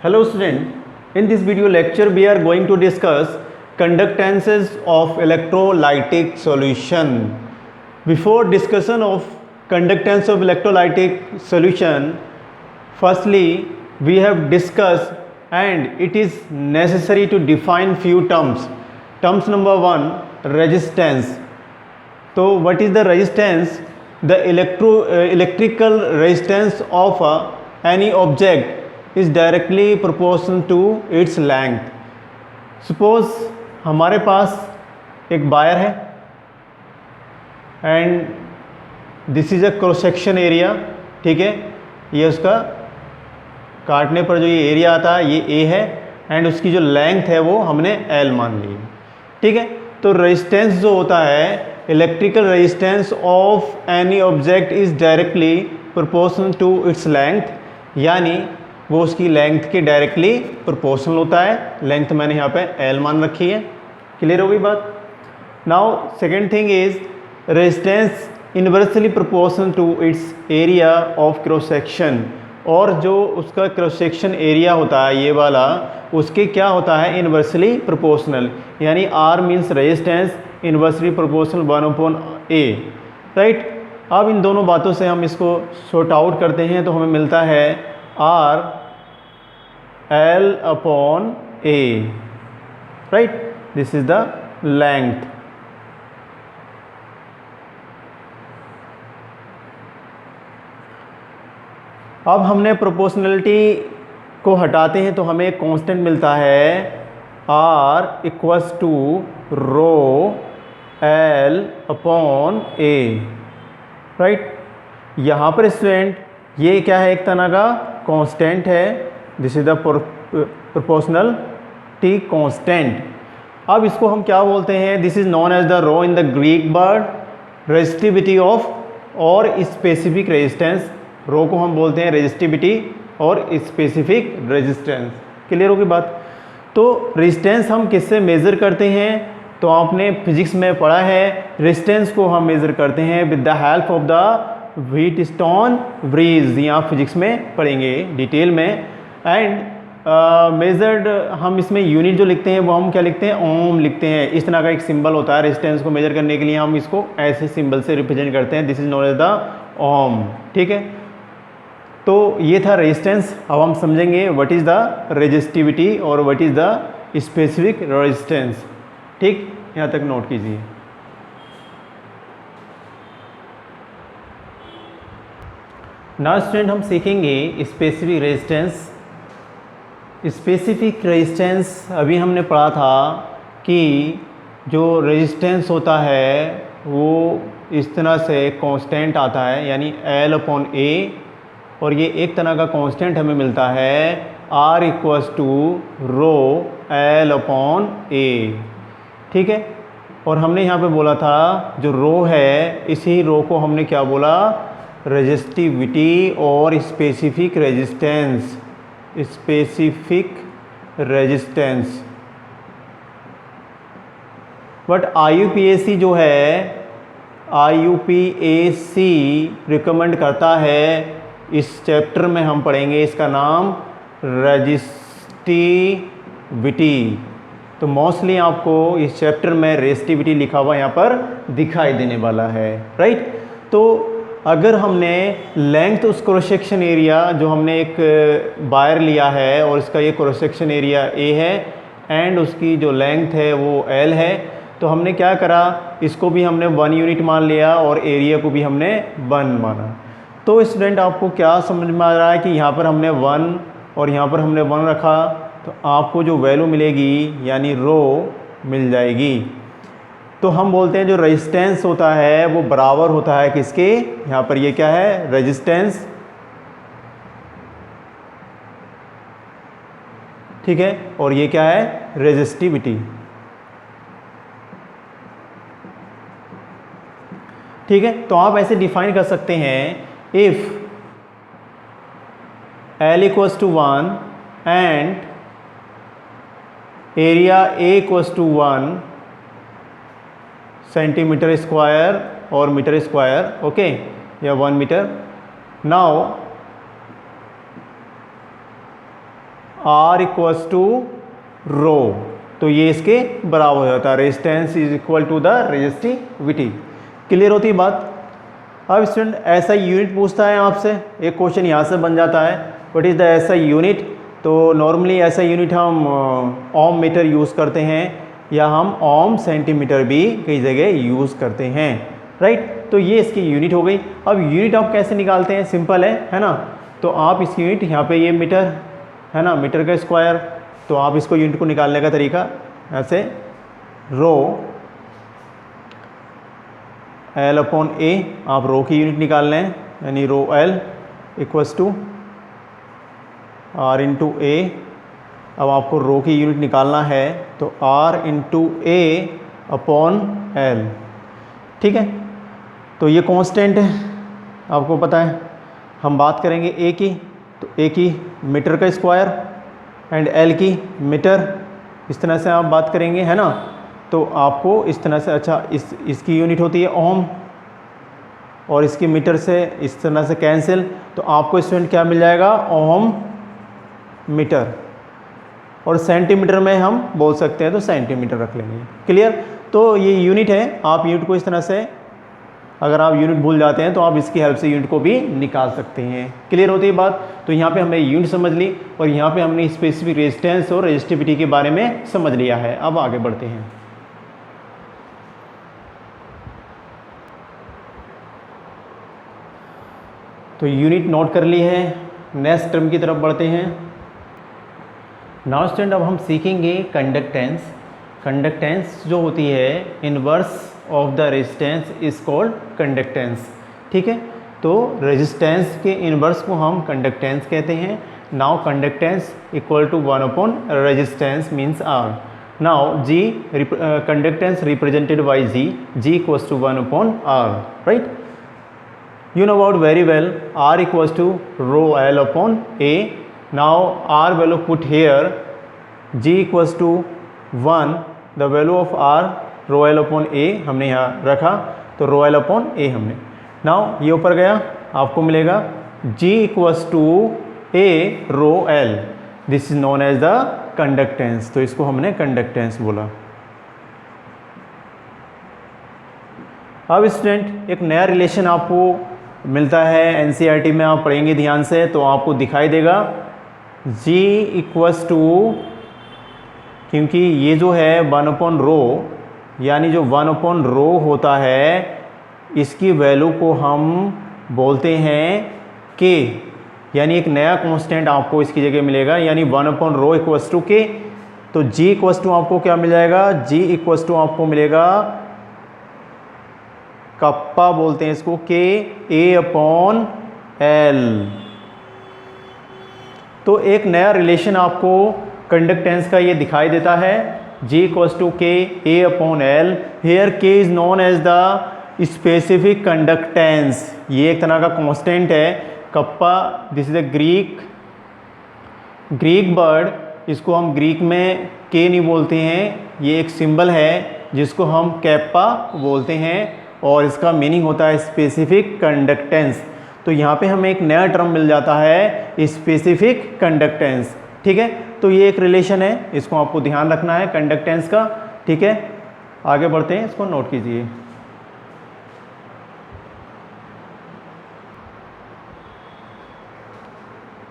Hello student, in this video lecture we are going to discuss conductances of electrolytic solution. Before discussion of conductance of electrolytic solution, firstly we have discussed and it is necessary to define few terms. Terms number 1, resistance. So what is the resistance? The electrical resistance of any object is directly proportional to its length. Suppose हमारे पास एक wire है and this is a cross section area, ठीक है। ये उसका काटने पर जो ये एरिया आता है ये ए है एंड उसकी जो लेंथ है वो हमने एल मान ली, ठीक है। तो रेजिस्टेंस जो होता है, electrical resistance of any object is directly proportional to its length, यानी वो उसकी लेंथ के डायरेक्टली प्रोपोर्शनल होता है। लेंथ मैंने यहाँ पे एल मान रखी है। क्लियर हो गई बात। Now second thing is resistance inversely proportional to its area of cross section, और जो उसका क्रॉस सेक्शन एरिया होता है ये वाला, उसके क्या होता है, इनवर्सली प्रोपोर्शनल, यानी R means resistance inversely proportional 1/A, right. अब इन दोनों बातों से हम इसको सॉर्ट आउट करते हैं तो हमें मिलता है R L/A, right? This is the length. अब हमने प्रोपोर्शनलिटी को हटाते हैं तो हमें एक कांस्टेंट मिलता है R equals to rho L/A, right. यहाँ पर स्टूडेंट ये क्या है, एक तरह का कांस्टेंट है। This is the proportionality constant. अब इसको हम क्या बोलते हैं, this is known as the rho in the Greek word, resistivity of और स्पेसिफिक रेजिस्टेंस। रो को हम बोलते हैं रेजिस्टिविटी और स्पेसिफिक रेजिस्टेंस। क्लियर होगी बात। तो रेजिस्टेंस हम किससे मेज़र करते हैं, तो आपने फिजिक्स में पढ़ा है, रेजिस्टेंस को हम मेज़र करते हैं with the help of the Wheatstone bridge. ये आप फिजिक्स में पढ़ेंगे डिटेल में। एंड मेजर्ड हम इसमें यूनिट जो लिखते हैं वो हम क्या लिखते हैं, ओम लिखते हैं। इस तरह का एक सिंबल होता है रेजिस्टेंस को मेजर करने के लिए, हम इसको ऐसे सिंबल से रिप्रेजेंट करते हैं। This is known as the ohm, ठीक है। तो ये था रेजिस्टेंस। अब हम समझेंगे व्हाट इज़ द रेजिस्टिविटी और what is the specific resistance, ठीक। यहाँ तक नोट कीजिए। नाउ स्टूडेंट हम सीखेंगे स्पेसिफिक रेजिस्टेंस। स्पेसिफिक रेजिस्टेंस अभी हमने पढ़ा था कि जो रेजिस्टेंस होता है वो इस तरह से कांस्टेंट आता है, यानी L/A, और ये एक तरह का कांस्टेंट हमें मिलता है R equals to rho L/A, ठीक है। और हमने यहाँ पे बोला था जो रो है, इसी रो को हमने क्या बोला, रेजिस्टिविटी और specific resistance. Specific resistance. But IUPAC जो है, IUPAC रिकमेंड करता है, इस चैप्टर में हम पढ़ेंगे इसका नाम रेजिस्टिविटी। तो मोस्टली आपको इस चैप्टर में रेजिस्टिविटी लिखा हुआ यहाँ पर दिखाई देने वाला है, राइट। तो अगर हमने लेंथ उस क्रॉस सेक्शन एरिया, जो हमने एक वायर लिया है और इसका ये क्रॉस सेक्शन एरिया A है एंड उसकी जो लेंथ है वो L है, तो हमने क्या करा, इसको भी हमने 1 यूनिट मान लिया और एरिया को भी हमने 1 माना। तो स्टूडेंट आपको क्या समझ में आ रहा है कि यहाँ पर हमने 1 और यहाँ पर हमने 1 रखा, तो आपको जो वैल्यू मिलेगी यानी रो मिल जाएगी। तो हम बोलते हैं जो रेजिस्टेंस होता है वो बराबर होता है किसके, यहाँ पर ये क्या है, रेजिस्टेंस, ठीक है, और ये क्या है, रेजिस्टिविटी, ठीक है। तो आप ऐसे डिफाइन कर सकते हैं, if L equals to 1 and area A equals to 1 centimetre square और मीटर स्क्वायर, ओके, या 1 मीटर। Now R equals to rho, तो ये इसके बराबर हो जाता है, resistance is equal to the resistivity. Clear होती है बात। अब स्टूडेंट ऐसा यूनिट पूछता है आपसे, एक क्वेश्चन यहाँ से बन जाता है, व्हाट इज़ द ऐसा यूनिट। तो नॉर्मली ऐसा यूनिट हम ओम मीटर यूज़ करते हैं, या हम ओम सेंटीमीटर भी कई जगह यूज़ करते हैं, राइट। तो ये इसकी यूनिट हो गई। अब यूनिट आप कैसे निकालते हैं, सिंपल है ना। तो आप इस यूनिट यहाँ पे ये मीटर है ना, मीटर का स्क्वायर, तो आप इसको यूनिट को निकालने का तरीका ऐसे, रो एल अपॉन ए, आप रो की यूनिट निकाल लें, यानी rho L equals to R into A. अब आपको रो की यूनिट निकालना है, तो R into A upon L, ठीक है। तो ये कांस्टेंट है, आपको पता है। हम बात करेंगे ए की, तो ए की मीटर का स्क्वायर एंड एल की मीटर, इस तरह से आप बात करेंगे, है ना। तो आपको इस तरह से, अच्छा इसकी यूनिट होती है ओम, और इसकी मीटर से इस तरह से कैंसिल, तो आपको स्टूडेंट क्या मिल जाएगा, ओम मीटर। और सेंटीमीटर में हम बोल सकते हैं तो सेंटीमीटर रख लेंगे। क्लियर। तो ये यूनिट है, आप यूनिट को इस तरह से, अगर आप यूनिट भूल जाते हैं तो आप इसकी हेल्प से यूनिट को भी निकाल सकते हैं। क्लियर होती है बात। तो यहाँ पे हमने यूनिट समझ ली, और यहाँ पे हमने स्पेसिफिक रेजिस्टेंस और रेजिस्टिविटी के बारे में समझ लिया है। अब आगे बढ़ते हैं। तो यूनिट नोट कर ली है, नेक्स्ट टर्म की तरफ बढ़ते हैं। नाउ स्टूडेंट, अब हम सीखेंगे कंडक्टेंस। कंडक्टेंस जो होती है, inverse of the resistance is called conductance, ठीक है। तो रेजिस्टेंस के इनवर्स को हम कंडक्टेंस कहते हैं। Now conductance equal to 1 upon resistance means R. Now G conductance represented by G equals to 1 upon R, right. You know about very well, R equals to rho L upon A. Now R value put here, G equals to 1, the value of R rho L upon A हमने यहाँ रखा, तो rho L upon A हमने। Now ये ऊपर गया, आपको मिलेगा G equals to A rho L. This is known as the conductance, तो इसको हमने कंडक्टेंस बोला। अब स्टूडेंट एक नया रिलेशन आपको मिलता है, एनसीईआरटी में आप पढ़ेंगे ध्यान से, तो आपको दिखाई देगा G इक्वल्स टू, क्योंकि ये जो है 1 अपॉन रो, यानी जो 1 अपॉन रो होता है, इसकी वैल्यू को हम बोलते हैं K, यानी एक नया कांस्टेंट आपको इसकी जगह मिलेगा, यानी 1 upon rho equals to K। तो G इक्वल्स टू आपको क्या मिल जाएगा, G इक्वल्स टू आपको मिलेगा, कप्पा बोलते हैं इसको, के ए अपॉन एल। तो एक नया रिलेशन आपको कंडक्टेंस का ये दिखाई देता है, G equals to K A upon L. Here K is known as the specific conductance, ये एक तरह का कांस्टेंट है kappa. This is the Greek word, इसको हम ग्रीक में के नहीं बोलते हैं, ये एक सिंबल है जिसको हम कैप्पा बोलते हैं, और इसका मीनिंग होता है स्पेसिफिक कंडक्टेंस। तो यहाँ पे हमें एक नया टर्म मिल जाता है, स्पेसिफिक कंडक्टेंस, ठीक है। तो ये एक रिलेशन है, इसको आपको ध्यान रखना है कंडक्टेंस का, ठीक है। आगे बढ़ते हैं, इसको नोट कीजिए।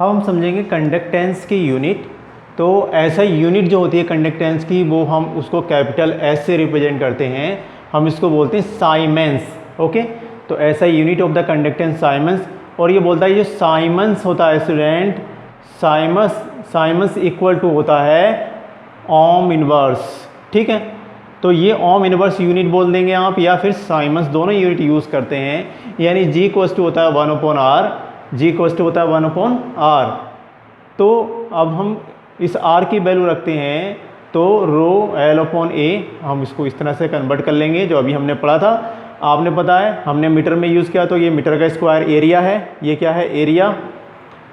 अब हम समझेंगे कंडक्टेंस की यूनिट। तो ऐसा यूनिट जो होती है कंडक्टेंस की, वो हम उसको कैपिटल एस से रिप्रेजेंट करते हैं, हम इसको बोलते हैं साइमेंस, ओके। तो ऐसा यूनिट ऑफ द कंडक्टेंस साइमेंस, और ये बोलता है जो साइमेंस होता है स्टूडेंट, साइमेंस इक्वल टू होता है ओम इनवर्स, ठीक है। तो ये ओम इनवर्स यूनिट बोल देंगे आप, या फिर साइमेंस, दोनों यूनिट यूज़ करते हैं। यानी G इक्वल्स टू होता है 1 upon R, G equals to होता है 1 अपॉन आर। तो अब हम इस R की वैल्यू रखते हैं, तो रो एल अपॉन ए हम इसको इस तरह से कन्वर्ट कर लेंगे, जो अभी हमने पढ़ा था। आपने पता है हमने मीटर में यूज़ किया, तो ये मीटर का स्क्वायर एरिया है, ये क्या है, एरिया,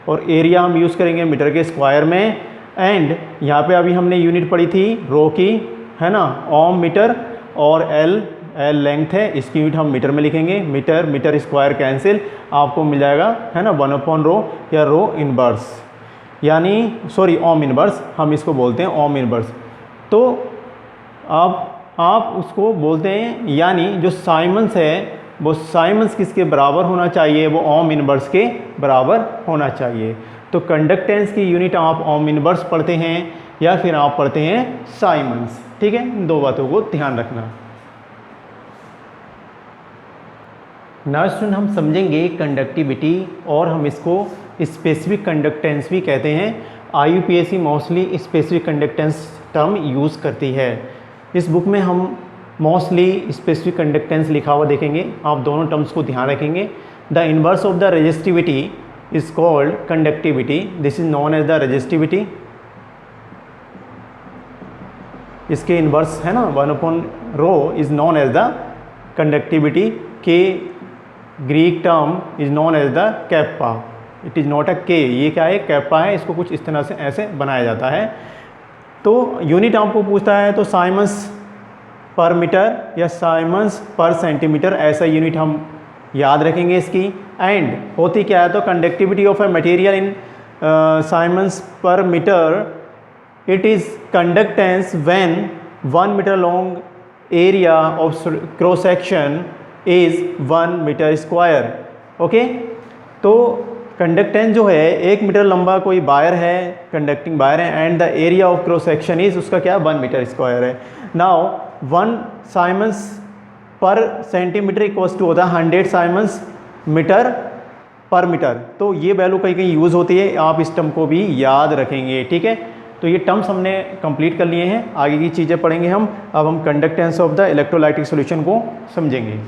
और एरिया हम यूज़ करेंगे मीटर के स्क्वायर में। एंड यहाँ पे अभी हमने यूनिट पढ़ी थी रो की, है ना, ओम मीटर, और एल लेंथ है, इसकी यूनिट हम मीटर में लिखेंगे, मीटर स्क्वायर कैंसिल, आपको मिल जाएगा, है ना, 1 अपॉन रो या रो इनवर्स। यानी सॉरी ओम इनवर्स हम इसको बोलते हैं ओम इनवर्स। तो आप उसको बोलते हैं, यानी जो साइमंस है वो साइमंस किसके बराबर होना चाहिए, वो ओम इनवर्स के बराबर होना चाहिए। तो कंडक्टेंस की यूनिट आप ओम इनवर्स पढ़ते हैं या फिर आप पढ़ते हैं साइमंस। ठीक है, इन दो बातों को ध्यान रखना। नेक्स्ट हम समझेंगे कंडक्टिविटी, और हम इसको स्पेसिफिक कंडक्टेंस भी कहते हैं। IUPAC mostly specific conductance term use करती है। इस बुक में हम मोस्टली स्पेसिफिक कंडक्टेंस लिखा हुआ देखेंगे, आप दोनों टर्म्स को ध्यान रखेंगे। The inverse of the resistivity is called conductivity, this is known as the resistivity. इसके इन्वर्स है ना 1/ρ is known as the conductivity. K Greek term is known as the kappa, it is not a K, ये क्या है, kappa है। इसको कुछ इस तरह से ऐसे बनाया जाता है। तो यूनिट आपको पूछता है तो साइमंस पर मीटर या साइमंस पर सेंटीमीटर, ऐसा यूनिट हम याद रखेंगे इसकी। एंड होती क्या है, तो conductivity of a material in siemens per metre, it is conductance when 1 metre long area of cross section is 1 metre square. Okay, तो कंडक्टेंस जो है 1 मीटर लंबा कोई वायर है, कंडक्टिंग वायर है, and the area of cross section is उसका क्या 1 metre square है। Now 1 siemens per centimetre equals to होता है 100 साइमंस मीटर पर मीटर। तो ये वैल्यू कहीं कहीं यूज़ होती है, आप इस टर्म को भी याद रखेंगे। ठीक है, तो ये टर्म्स हमने कंप्लीट कर लिए हैं, आगे की चीज़ें पढ़ेंगे हम। अब हम conductance of the electrolytic solution को समझेंगे।